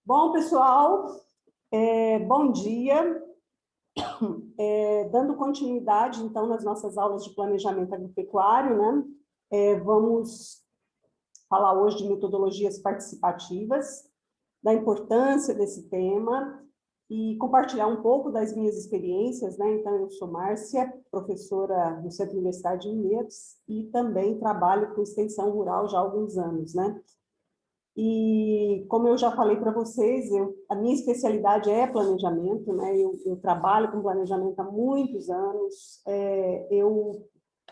Bom, pessoal, bom dia. Dando continuidade, então, nas nossas aulas de planejamento agropecuário, né? Vamos falar hoje de metodologias participativas, da importância desse tema e compartilhar um pouco das minhas experiências, né? Então, eu sou Márcia, professora no Centro Universitário de Vinhedos e também trabalho com extensão rural já há alguns anos, né? E, como eu já falei para vocês, a minha especialidade é planejamento, né? Eu trabalho com planejamento há muitos anos,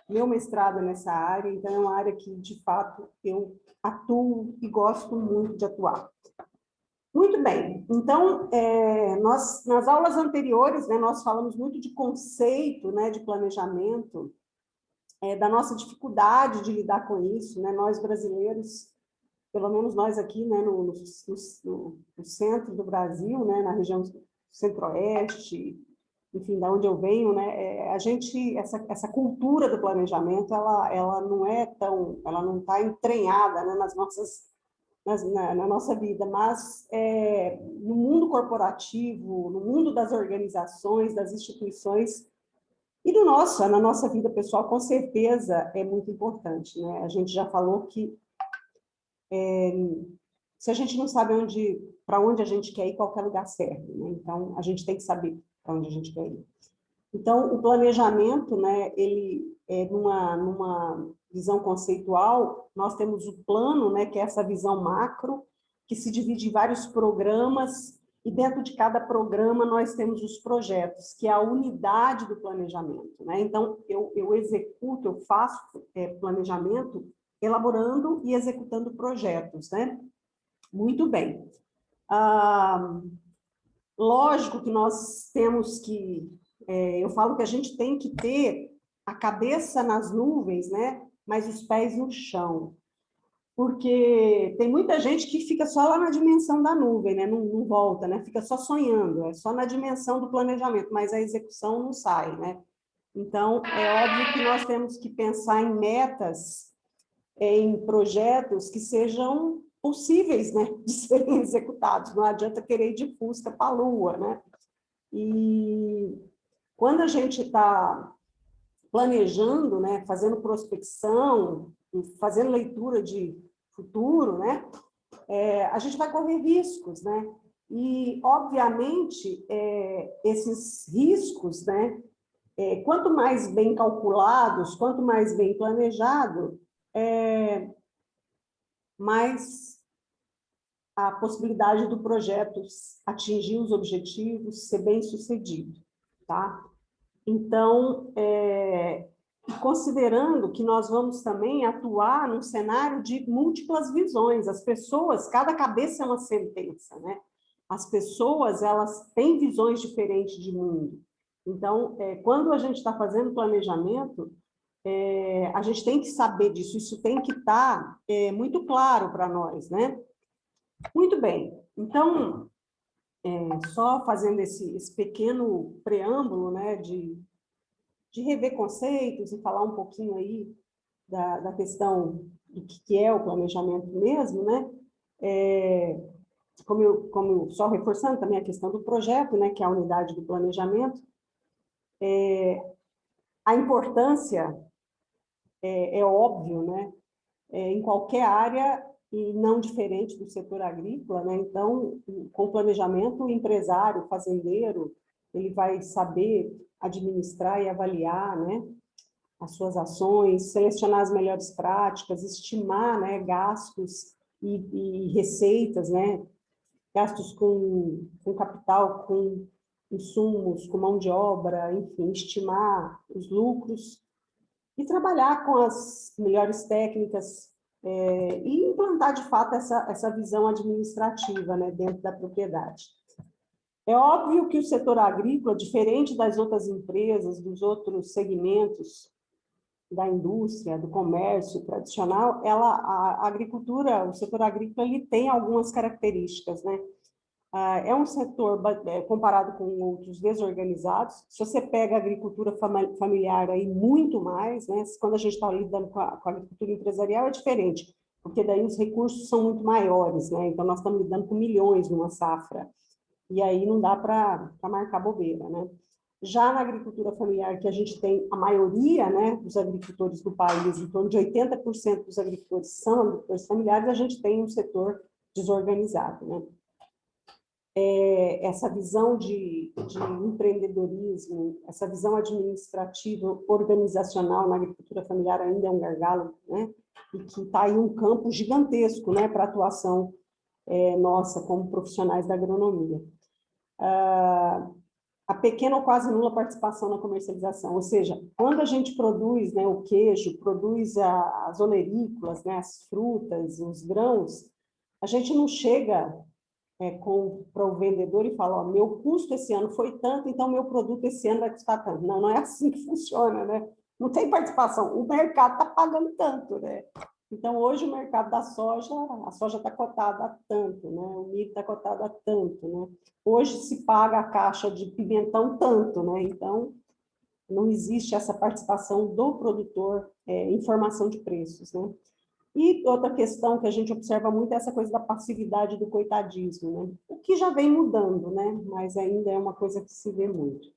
meu mestrado é nessa área, então é uma área que, de fato, eu atuo e gosto muito de atuar. Muito bem, então, nas aulas anteriores, né, nós falamos muito de conceito, né, de planejamento, da nossa dificuldade de lidar com isso, né? Nós brasileiros, pelo menos nós aqui, né, no centro do Brasil, né, na região centro-oeste, enfim, da onde eu venho, né, a gente, essa cultura do planejamento, ela não está entranhada, né, na nossa vida, mas no mundo corporativo, no mundo das organizações, das instituições, e na nossa vida pessoal, com certeza, é muito importante, né? A gente já falou que se a gente não sabe para onde a gente quer ir, qualquer lugar serve, né? Então, a gente tem que saber para onde a gente quer ir. Então, o planejamento, né, ele numa visão conceitual, nós temos o plano, né, que é essa visão macro, que se divide em vários programas, e dentro de cada programa nós temos os projetos, que é a unidade do planejamento, né? Então, eu faço planejamento elaborando e executando projetos, né? Muito bem. Lógico que nós temos que... eu falo que a gente tem que ter a cabeça nas nuvens, né? Mas os pés no chão. Porque tem muita gente que fica só lá na dimensão da nuvem, né? Não volta, né? Fica só sonhando, é só na dimensão do planejamento, mas a execução não sai, né? Então, é óbvio que nós temos que pensar em metas, em projetos que sejam possíveis, né, de serem executados. Não adianta querer ir de Fusca para a Lua, né? E quando a gente está planejando, né, fazendo prospecção, fazendo leitura de futuro, né, a gente vai correr riscos, né? E, obviamente, esses riscos, né, quanto mais bem calculados, quanto mais bem planejado, mais a possibilidade do projeto atingir os objetivos, ser bem sucedido, tá? Então, considerando que nós vamos também atuar num cenário de múltiplas visões, as pessoas, cada cabeça é uma sentença, né? As pessoas, elas têm visões diferentes de mundo. Então, quando a gente está fazendo planejamento, a gente tem que saber disso, isso tem que estar muito claro para nós, né? Muito bem, então, só fazendo esse pequeno preâmbulo, né, de rever conceitos e falar um pouquinho aí da questão do que é o planejamento mesmo, né, só reforçando também a questão do projeto, né, que é a unidade do planejamento, a importância é óbvio, né, em qualquer área e não diferente do setor agrícola, né? Então, com planejamento, o empresário, o fazendeiro, ele vai saber administrar e avaliar, né, as suas ações, selecionar as melhores práticas, estimar, né, gastos e receitas, né, gastos com capital, com insumos, com mão de obra, enfim, estimar os lucros e trabalhar com as melhores técnicas e implantar, de fato, essa visão administrativa, né, dentro da propriedade. É óbvio que o setor agrícola, diferente das outras empresas, dos outros segmentos da indústria, do comércio tradicional, a agricultura, o setor agrícola, ele tem algumas características, né? É um setor, comparado com outros, desorganizados. Se você pega a agricultura familiar, aí muito mais, né? Quando a gente está lidando com a agricultura empresarial, é diferente. porque daí os recursos são muito maiores, né? Então, nós estamos lidando com milhões numa safra, e aí não dá para marcar bobeira, né? Já na agricultura familiar, que a gente tem a maioria, né, dos agricultores do país, em torno de 80% dos agricultores são agricultores familiares, a gente tem um setor desorganizado, né? Essa visão de empreendedorismo, essa visão administrativa, organizacional na agricultura familiar ainda é um gargalo, né? E que está aí um campo gigantesco, né, para a atuação nossa como profissionais da agronomia. A pequena ou quase nula participação na comercialização, ou seja, quando a gente produz, né, o queijo, produz as olerícolas, né, as frutas, os grãos, a gente não chega para o vendedor e fala, ó, meu custo esse ano foi tanto, então meu produto esse ano vai custar tanto. Não, não é assim que funciona, né? Não tem participação, o mercado está pagando tanto, né? Então, hoje o mercado da soja, a soja está cotada a tanto, né? O milho está cotado a tanto, né? Hoje se paga a caixa de pimentão tanto, né? Então, não existe essa participação do produtor em formação de preços, né? E outra questão que a gente observa muito é essa coisa da passividade do coitadismo, né? O que já vem mudando, né? Mas ainda é uma coisa que se vê muito.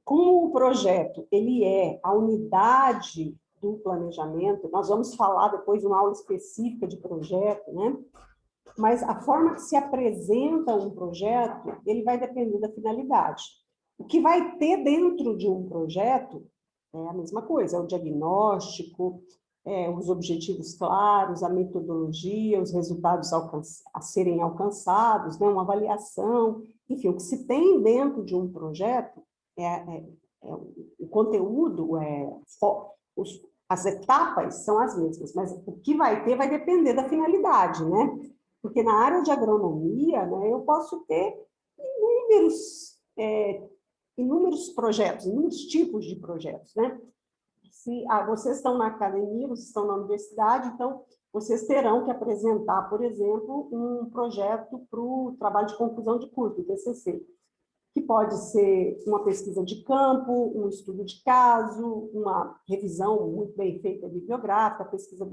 Como o projeto ele é a unidade do planejamento, nós vamos falar depois de uma aula específica de projeto, né? Mas a forma que se apresenta um projeto, ele vai depender da finalidade. O que vai ter dentro de um projeto é a mesma coisa, é o diagnóstico, os objetivos claros, a metodologia, os resultados a serem alcançados, né, uma avaliação, enfim, o que se tem dentro de um projeto o conteúdo, as etapas são as mesmas, mas o que vai ter vai depender da finalidade, né? Porque na área de agronomia, né, eu posso ter inúmeros projetos, inúmeros tipos de projetos, né? Se vocês estão na academia, vocês estão na universidade, então vocês terão que apresentar, por exemplo, um projeto para o trabalho de conclusão de curso, o TCC, que pode ser uma pesquisa de campo, um estudo de caso, uma revisão muito bem feita bibliográfica, pesquisa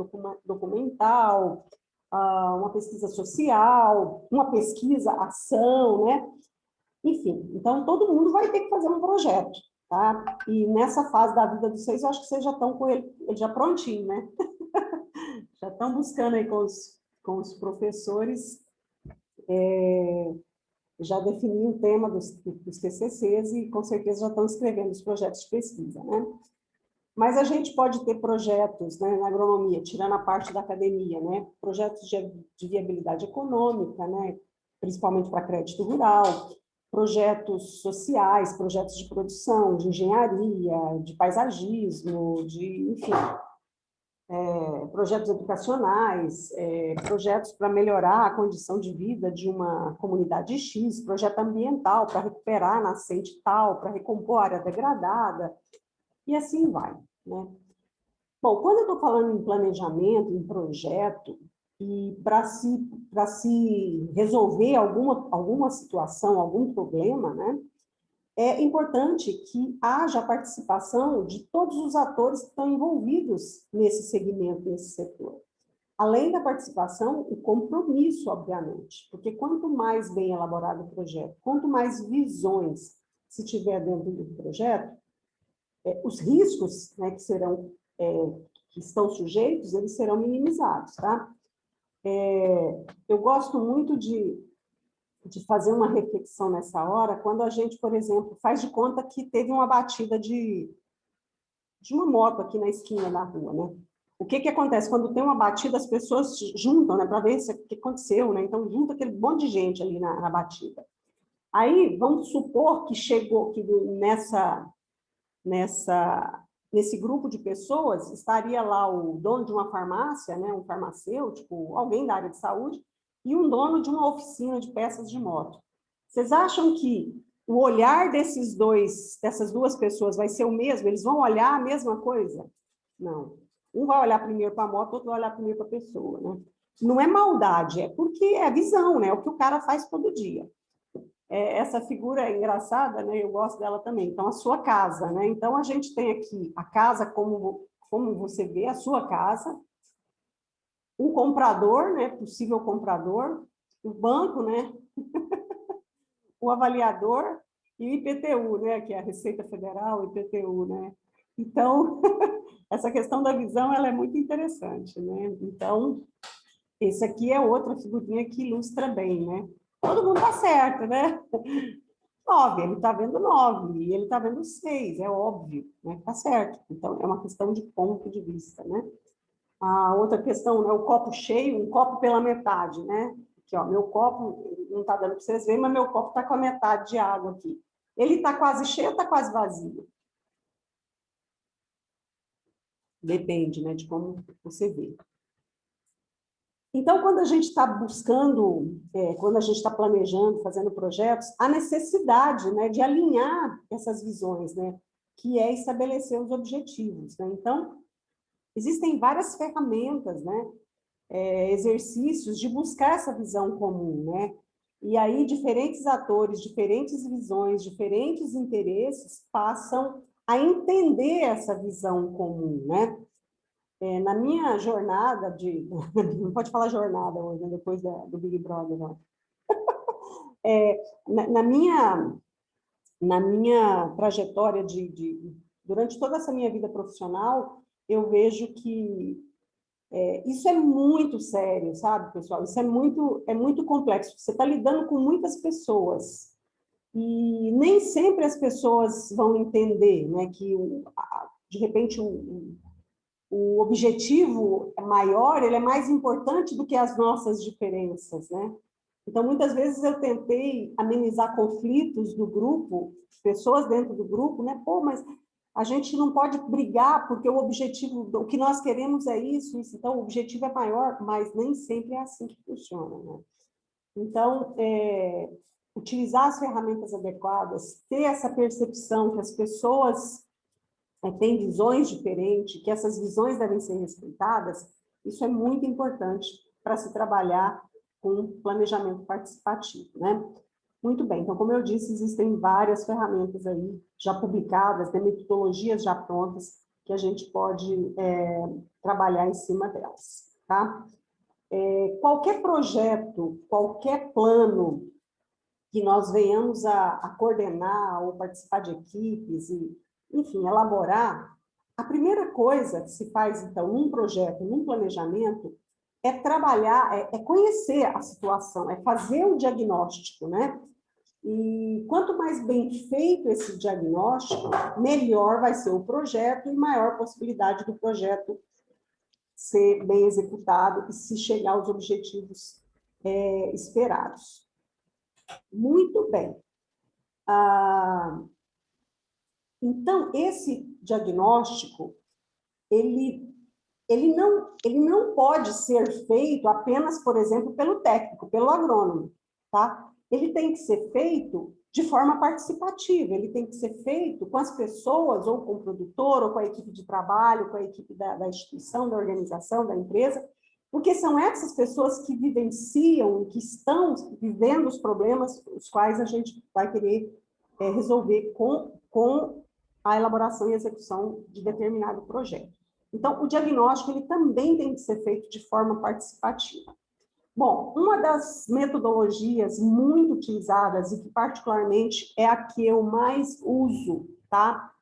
documental, uma pesquisa social, uma pesquisa ação, né? Enfim, então todo mundo vai ter que fazer um projeto, tá? E nessa fase da vida de vocês, eu acho que vocês já estão com ele já prontinho, né? Já estão buscando aí com os professores já definir o tema dos TCCs e com certeza já estão escrevendo os projetos de pesquisa, né? Mas a gente pode ter projetos, né, na agronomia, tirando a parte da academia, né? Projetos de viabilidade econômica, né? Principalmente para crédito rural, projetos sociais, projetos de produção, de engenharia, de paisagismo, enfim, projetos educacionais, projetos para melhorar a condição de vida de uma comunidade X, projeto ambiental para recuperar a nascente tal, para recompor a área degradada, e assim vai, né? Bom, quando eu estou falando em planejamento, em projeto, e para se resolver alguma situação, algum problema, né, é importante que haja a participação de todos os atores que estão envolvidos nesse segmento, nesse setor. Além da participação, o compromisso, obviamente, porque quanto mais bem elaborado o projeto, quanto mais visões se tiver dentro do projeto, os riscos, né, que estão sujeitos, eles serão minimizados, tá? Eu gosto muito de fazer uma reflexão nessa hora, quando a gente, por exemplo, faz de conta que teve uma batida de uma moto aqui na esquina da rua, né? O que acontece? Quando tem uma batida, as pessoas juntam, né, para ver o que aconteceu, né? Então, junta aquele monte de gente ali na batida. Aí, vamos supor que chegou, que nesse grupo de pessoas, estaria lá o dono de uma farmácia, né, um farmacêutico, alguém da área de saúde, e um dono de uma oficina de peças de moto. Vocês acham que o olhar dessas duas pessoas vai ser o mesmo? Eles vão olhar a mesma coisa? Não. Um vai olhar primeiro para a moto, outro vai olhar primeiro para a pessoa, né? Não é maldade, é porque é visão, né? É o que o cara faz todo dia. Essa figura é engraçada, né? Eu gosto dela também. Então, a sua casa, né? Então, a gente tem aqui a casa como como você vê, a sua casa, o comprador, né, possível comprador, o banco, né, o avaliador e o IPTU, né, que é a Receita Federal, o IPTU, né. Então, essa questão da visão, ela é muito interessante, né. Então, esse aqui é outra figurinha que ilustra bem, né. Todo mundo está certo, né? 9, ele está vendo 9, e ele está vendo 6, é óbvio, né? Está certo. Então, é uma questão de ponto de vista, né? A outra questão, né, o copo cheio, um copo pela metade, né? Aqui, ó, meu copo, não está dando para vocês verem, mas meu copo está com a metade de água aqui. Ele está quase cheio ou está quase vazio? Depende, né, de como você vê. Então, quando a gente está buscando, quando a gente está planejando, fazendo projetos, há necessidade, né, de alinhar essas visões, né, que é estabelecer os objetivos, né? Então, existem várias ferramentas, né, exercícios de buscar essa visão comum, né? E aí diferentes atores, diferentes visões, diferentes interesses passam a entender essa visão comum, né? Na minha jornada não pode falar jornada hoje, né, depois do Big Brother, não. Na minha trajetória durante toda essa minha vida profissional, eu vejo que isso é muito sério, sabe, pessoal? Isso é muito complexo. Você está lidando com muitas pessoas e nem sempre as pessoas vão entender, né, que de repente o objetivo maior, ele é mais importante do que as nossas diferenças, né? Então, muitas vezes eu tentei amenizar conflitos do grupo, pessoas dentro do grupo, né? Pô, mas a gente não pode brigar porque o objetivo, o que nós queremos é isso, então o objetivo é maior, mas nem sempre é assim que funciona, né? Então, utilizar as ferramentas adequadas, ter essa percepção que as pessoas têm visões diferentes, que essas visões devem ser respeitadas, isso é muito importante para se trabalhar com planejamento participativo, né? Muito bem, então, como eu disse, existem várias ferramentas aí já publicadas, né, metodologias já prontas, que a gente pode trabalhar em cima delas, tá? Qualquer projeto, qualquer plano que nós venhamos a coordenar ou participar de equipes, e, enfim, elaborar, a primeira coisa que se faz, então, num projeto, num planejamento, é trabalhar, é conhecer a situação, é fazer o diagnóstico, né? E quanto mais bem feito esse diagnóstico, melhor vai ser o projeto e maior possibilidade do projeto ser bem executado e se chegar aos objetivos esperados. Muito bem. Então, esse diagnóstico, ele não pode ser feito apenas, por exemplo, pelo técnico, pelo agrônomo, tá? Ele tem que ser feito de forma participativa, ele tem que ser feito com as pessoas, ou com o produtor, ou com a equipe de trabalho, com a equipe da instituição, da organização, da empresa, porque são essas pessoas que vivenciam, que estão vivendo os problemas, os quais a gente vai querer resolver com a elaboração e execução de determinado projeto. Então, o diagnóstico ele também tem que ser feito de forma participativa. Bom, uma das metodologias muito utilizadas e que particularmente é a que eu mais uso, tá?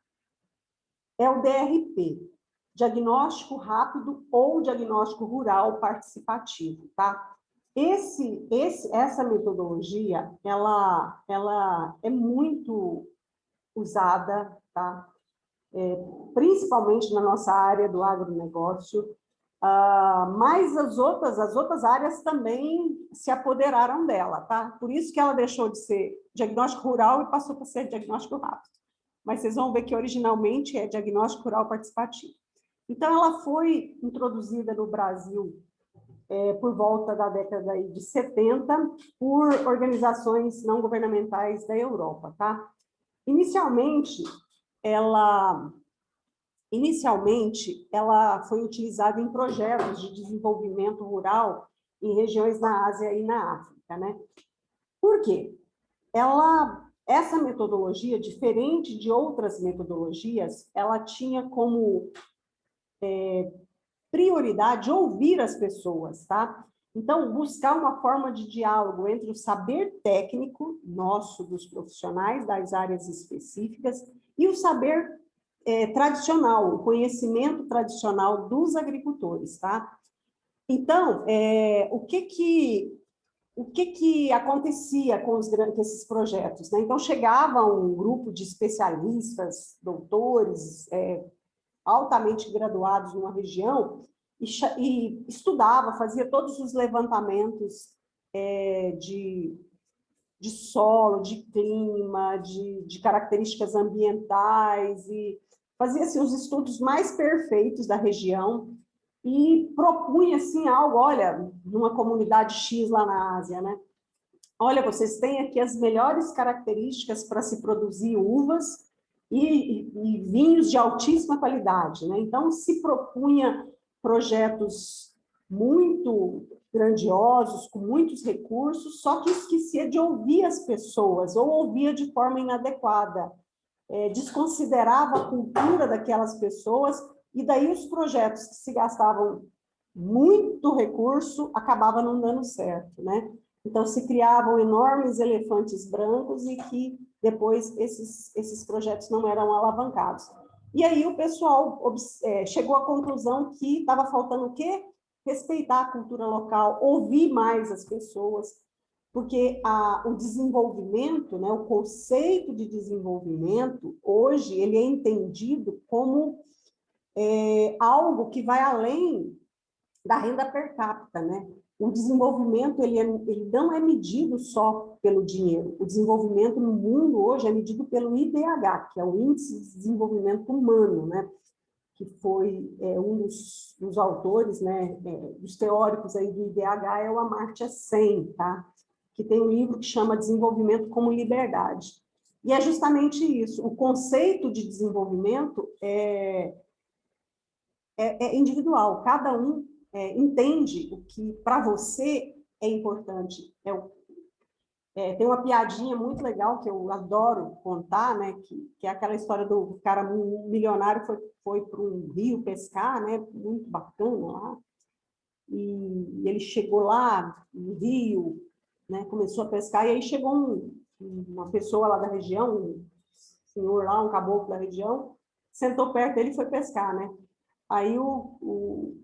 É o DRP, Diagnóstico Rápido ou Diagnóstico Rural Participativo, tá? Essa metodologia, ela é muito usada, tá? Principalmente na nossa área do agronegócio, mas as outras áreas também se apoderaram dela, tá? Por isso que ela deixou de ser diagnóstico rural e passou para ser diagnóstico rápido. Mas vocês vão ver que originalmente é diagnóstico rural participativo. Então, ela foi introduzida no Brasil por volta da década de 70 por organizações não governamentais da Europa, tá? Inicialmente, ela foi utilizada em projetos de desenvolvimento rural em regiões na Ásia e na África, né? Por quê? Essa metodologia, diferente de outras metodologias, ela tinha como prioridade ouvir as pessoas, tá? Então, buscar uma forma de diálogo entre o saber técnico nosso, dos profissionais das áreas específicas, e o saber tradicional, o conhecimento tradicional dos agricultores, tá? Então, o que acontecia com esses projetos, né? Então, chegava um grupo de especialistas, doutores, altamente graduados numa região, e estudava, fazia todos os levantamentos de solo, de clima, de características ambientais, e fazia assim, os estudos mais perfeitos da região, e propunha assim, algo, olha, numa comunidade X lá na Ásia, né? Olha, vocês têm aqui as melhores características para se produzir uvas e vinhos de altíssima qualidade, né? Então, se propunha projetos muito grandiosos, com muitos recursos, só que esquecia de ouvir as pessoas, ou ouvia de forma inadequada, desconsiderava a cultura daquelas pessoas, e daí os projetos que se gastavam muito recurso acabavam não dando certo, né? Então, se criavam enormes elefantes brancos e que depois esses projetos não eram alavancados. E aí o pessoal chegou à conclusão que estava faltando o quê? Respeitar a cultura local, ouvir mais as pessoas, porque o desenvolvimento, né, o conceito de desenvolvimento, hoje, ele é entendido como algo que vai além da renda per capita, né? O desenvolvimento, ele não é medido só pelo dinheiro. O desenvolvimento no mundo hoje é medido pelo IDH, que é o Índice de Desenvolvimento Humano, né? Que foi um dos autores, né, dos teóricos aí do IDH, é o Amartya Sen, tá? Que tem um livro que chama Desenvolvimento como Liberdade. E é justamente isso, o conceito de desenvolvimento é individual, cada um entende o que para você é importante. Tem uma piadinha muito legal que eu adoro contar, né? Que é aquela história do cara milionário foi para um rio pescar, né? Muito bacana lá. E ele chegou lá no rio, né? Começou a pescar, e aí chegou uma pessoa lá da região, um senhor lá, um caboclo da região, sentou perto dele e foi pescar, né? Aí o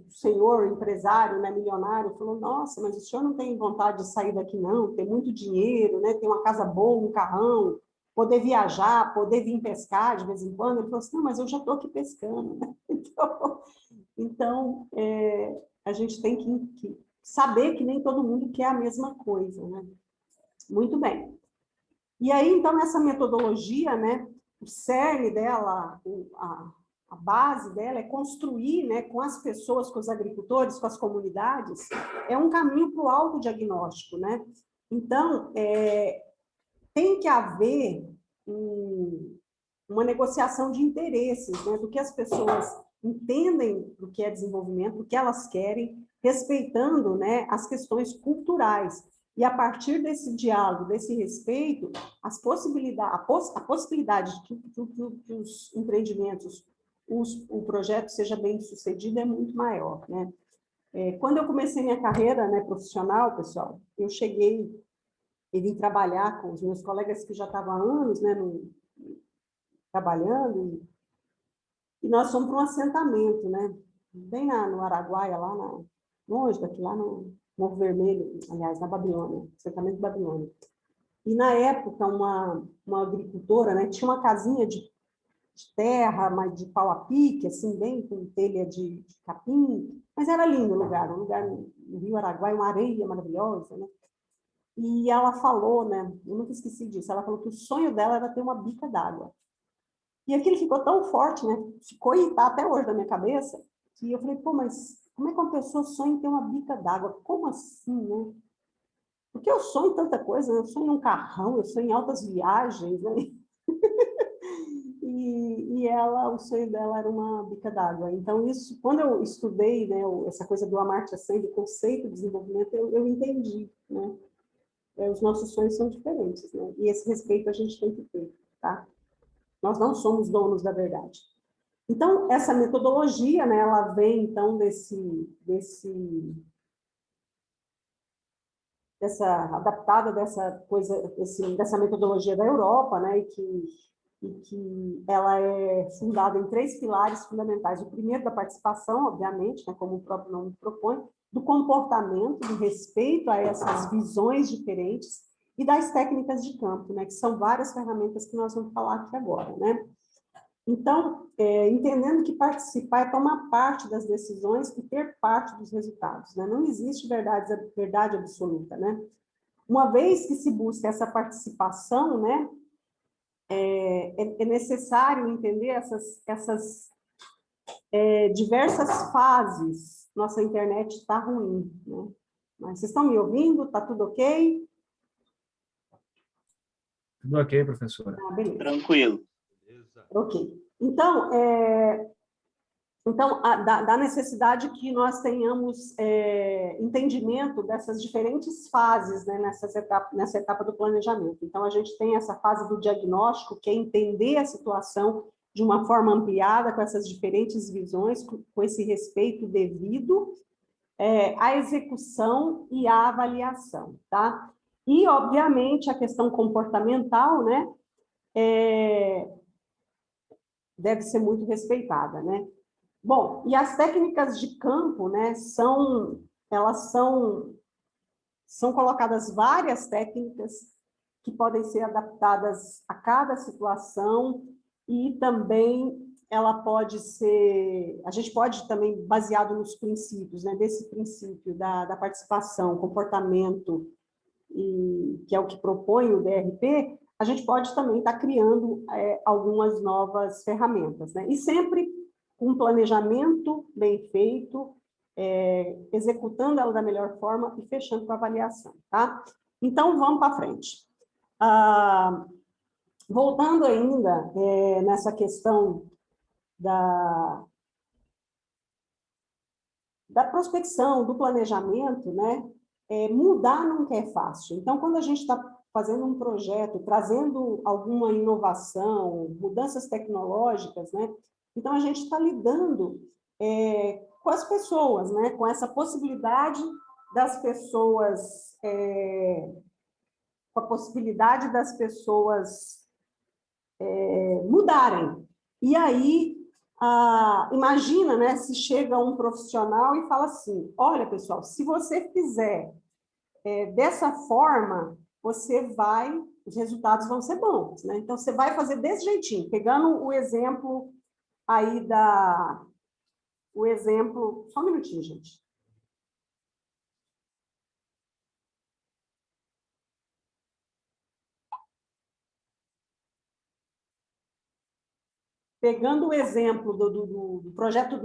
senhor empresário, né, milionário, falou, nossa, mas o senhor não tem vontade de sair daqui não, tem muito dinheiro, né, tem uma casa boa, um carrão, poder viajar, poder vir pescar de vez em quando. Ele falou assim, não, mas eu já estou aqui pescando, né? Então a gente tem que saber que nem todo mundo quer a mesma coisa, né? Muito bem. E aí, então, essa metodologia, né, o cerne dela, a base dela é construir, né, com as pessoas, com os agricultores, com as comunidades, é um caminho para o autodiagnóstico, né? Então, tem que haver uma negociação de interesses, né, do que as pessoas entendem do que é desenvolvimento, do que elas querem, respeitando, né, as questões culturais. E a partir desse diálogo, desse respeito, a possibilidade de que os empreendimentos, o projeto seja bem sucedido é muito maior, né? Quando eu comecei minha carreira, né, profissional, pessoal, eu cheguei e vim trabalhar com os meus colegas que já estavam há anos, né, trabalhando, e nós fomos para um assentamento, né, bem no Araguaia, lá longe daqui, lá no Morro Vermelho, aliás, na Babilônia, assentamento de Babilônia. E, na época, uma agricultora, né, tinha uma casinha de terra, mas de pau a pique, assim, bem com telha de capim, mas era lindo o lugar, um lugar no Rio Araguaia, uma areia maravilhosa, né? E ela falou, né, eu nunca esqueci disso, ela falou que o sonho dela era ter uma bica d'água. E aquilo ficou tão forte, né, ficou e está até hoje na minha cabeça, que eu falei, pô, mas como é que uma pessoa sonha em ter uma bica d'água? Como assim, né? Porque eu sonho em tanta coisa, eu sonho em um carrão, eu sonho em altas viagens, né? E ela, o sonho dela era uma bica d'água. Então, isso, quando eu estudei, né, essa coisa do Amartya Sen, do conceito de desenvolvimento, eu entendi, né? Os nossos sonhos são diferentes, né? E esse respeito a gente tem que ter, tá? Nós não somos donos da verdade. Então, essa metodologia, né, ela vem, então, adaptada dessa coisa, dessa metodologia da Europa, né, e que ela é fundada em 3 pilares fundamentais. O primeiro da participação, obviamente, né, como o próprio nome propõe, do comportamento, do respeito a essas visões diferentes e das técnicas de campo, né, que são várias ferramentas que nós vamos falar aqui agora, né? Então, entendendo que participar é tomar parte das decisões e ter parte dos resultados, né? Não existe verdade absoluta, né? Uma vez que se busca essa participação, né, é necessário entender essas diversas fases. Nossa internet está ruim, né? Mas vocês estão me ouvindo? Está tudo ok? Tudo ok, professora. Ah, beleza. Tranquilo. Ok. Então, da necessidade que nós tenhamos entendimento dessas diferentes fases, né, nessa etapa do planejamento. Então, a gente tem essa fase do diagnóstico, que é entender a situação de uma forma ampliada, com essas diferentes visões, com esse respeito devido, a execução e a avaliação, tá? E, obviamente, a questão comportamental, né, deve ser muito respeitada, né? Bom, e as técnicas de campo, né, são colocadas várias técnicas que podem ser adaptadas a cada situação e também a gente pode também, baseado nos princípios, né, desse princípio da participação, comportamento, que é o que propõe o DRP, a gente pode também estar criando algumas novas ferramentas, né? E sempre com um planejamento bem feito, executando ela da melhor forma e fechando com a avaliação, tá? Então, vamos para frente. Voltando ainda nessa questão da prospecção, do planejamento, né? Mudar nunca é fácil. Então, quando a gente está fazendo um projeto, trazendo alguma inovação, mudanças tecnológicas, né? Então, a gente está lidando com as pessoas, né? Com essa possibilidade das pessoas, mudarem. E aí, imagina, né, se chega um profissional e fala assim, olha, pessoal, se você fizer dessa forma, os resultados vão ser bons, né? Então, você vai fazer desse jeitinho, pegando o exemplo aí só um minutinho, gente. Pegando o exemplo do projeto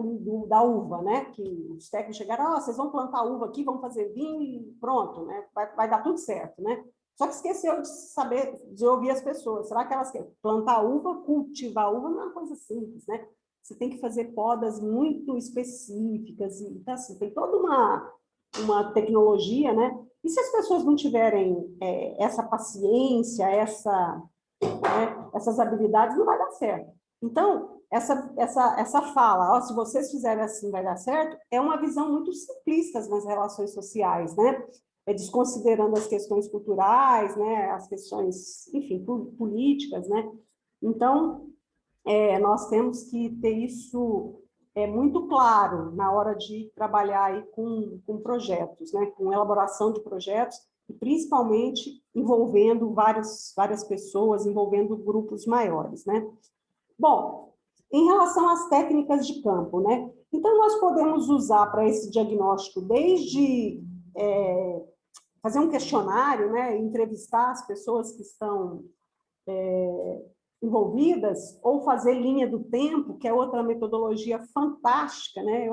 da uva, né? Que os técnicos chegaram, vocês vão plantar uva aqui, vão fazer vinho e pronto, né? Vai dar tudo certo, né? Só que esqueceu de ouvir as pessoas. Será que elas querem plantar uva, cultivar uva? Não é uma coisa simples, né? Você tem que fazer podas muito específicas, então, assim, tem toda uma tecnologia, né? E se as pessoas não tiverem essa paciência, essas habilidades, não vai dar certo. Então, essa fala, se vocês fizerem assim vai dar certo, é uma visão muito simplista nas relações sociais, né? Desconsiderando as questões culturais, né? As questões, enfim, políticas, né? Então, nós temos que ter isso muito claro na hora de trabalhar aí com projetos, né? Com elaboração de projetos, e principalmente envolvendo várias pessoas, envolvendo grupos maiores, né? Bom, em relação às técnicas de campo, né? Então, nós podemos usar para esse diagnóstico desde fazer um questionário, né? Entrevistar as pessoas que estão envolvidas, ou fazer linha do tempo, que é outra metodologia fantástica, né?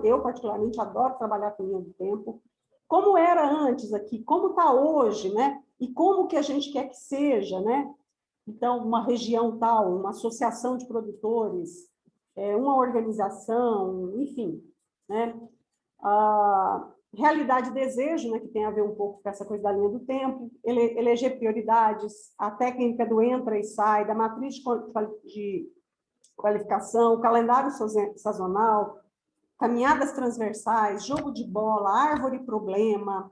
Eu particularmente adoro trabalhar com linha do tempo. Como era antes aqui, como está hoje, né? E como que a gente quer que seja, né? Então, uma região tal, uma associação de produtores, uma organização, enfim, né? Realidade e desejo, né, que tem a ver um pouco com essa coisa da linha do tempo, eleger prioridades, a técnica do entra e sai, da matriz de qualificação, calendário sazonal, caminhadas transversais, jogo de bola, árvore problema,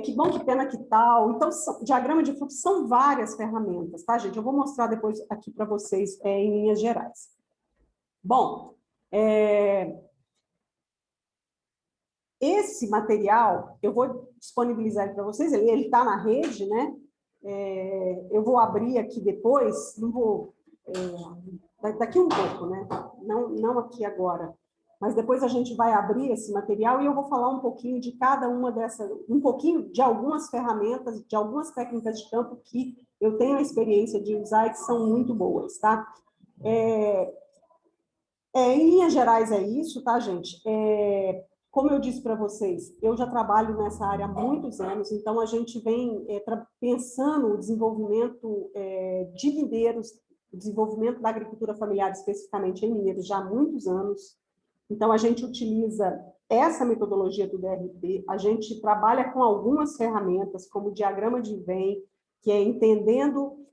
que bom, que pena, que tal. Então, diagrama de fluxo são várias ferramentas, tá, gente? Eu vou mostrar depois aqui para vocês em linhas gerais. Bom, esse material, eu vou disponibilizar para vocês, ele está na rede, né? Eu vou abrir aqui depois, não vou... daqui um pouco, né? Não aqui agora. Mas depois a gente vai abrir esse material e eu vou falar um pouquinho de cada uma dessas, um pouquinho de algumas ferramentas, de algumas técnicas de campo que eu tenho a experiência de usar e que são muito boas, tá? Em linhas gerais é isso, tá, gente? Como eu disse para vocês, eu já trabalho nessa área há muitos anos, então a gente vem pensando o desenvolvimento de mineiros, o desenvolvimento da agricultura familiar, especificamente em mineiros, já há muitos anos. Então, a gente utiliza essa metodologia do DRT, a gente trabalha com algumas ferramentas, como o diagrama de Venn, que é entendendo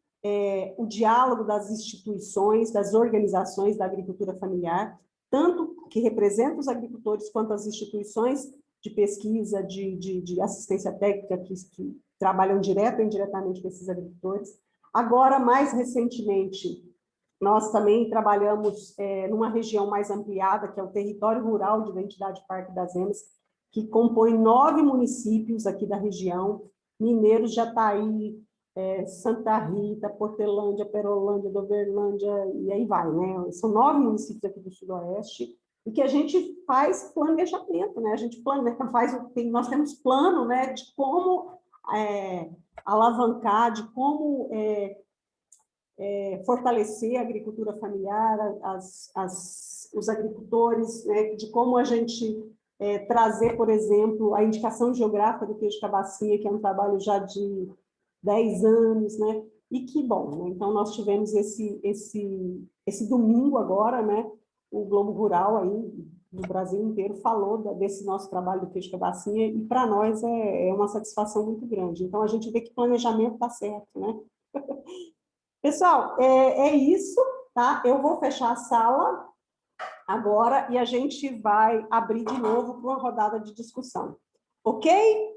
o diálogo das instituições, das organizações da agricultura familiar, tanto que representa os agricultores, quanto as instituições de pesquisa, de assistência técnica, que trabalham direto ou indiretamente com esses agricultores. Agora, mais recentemente, nós também trabalhamos numa região mais ampliada, que é o território rural de Identidade Parque das Emas, que compõe 9 municípios aqui da região. Mineiros, Jataí, Santa Rita, Portelândia, Perolândia, Doverlândia, e aí vai, né? São 9 municípios aqui do Sudoeste, e que a gente faz planejamento, né? A gente nós temos plano, né, de como alavancar, de como fortalecer a agricultura familiar, os agricultores, né, de como a gente trazer, por exemplo, a indicação geográfica do queijo cabacinha, que é um trabalho já de 10 anos, né? E que bom, né? Então, nós tivemos esse domingo agora, né? O Globo Rural aí, do Brasil inteiro, falou desse nosso trabalho do queijo cabacinha, e para nós é uma satisfação muito grande. Então, a gente vê que planejamento está certo, né? Pessoal, é isso, tá? Eu vou fechar a sala agora e a gente vai abrir de novo para uma rodada de discussão, ok?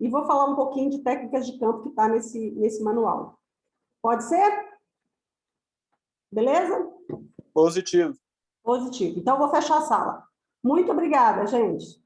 E vou falar um pouquinho de técnicas de campo que está nesse manual. Pode ser? Beleza? Positivo. Positivo. Então, eu vou fechar a sala. Muito obrigada, gente.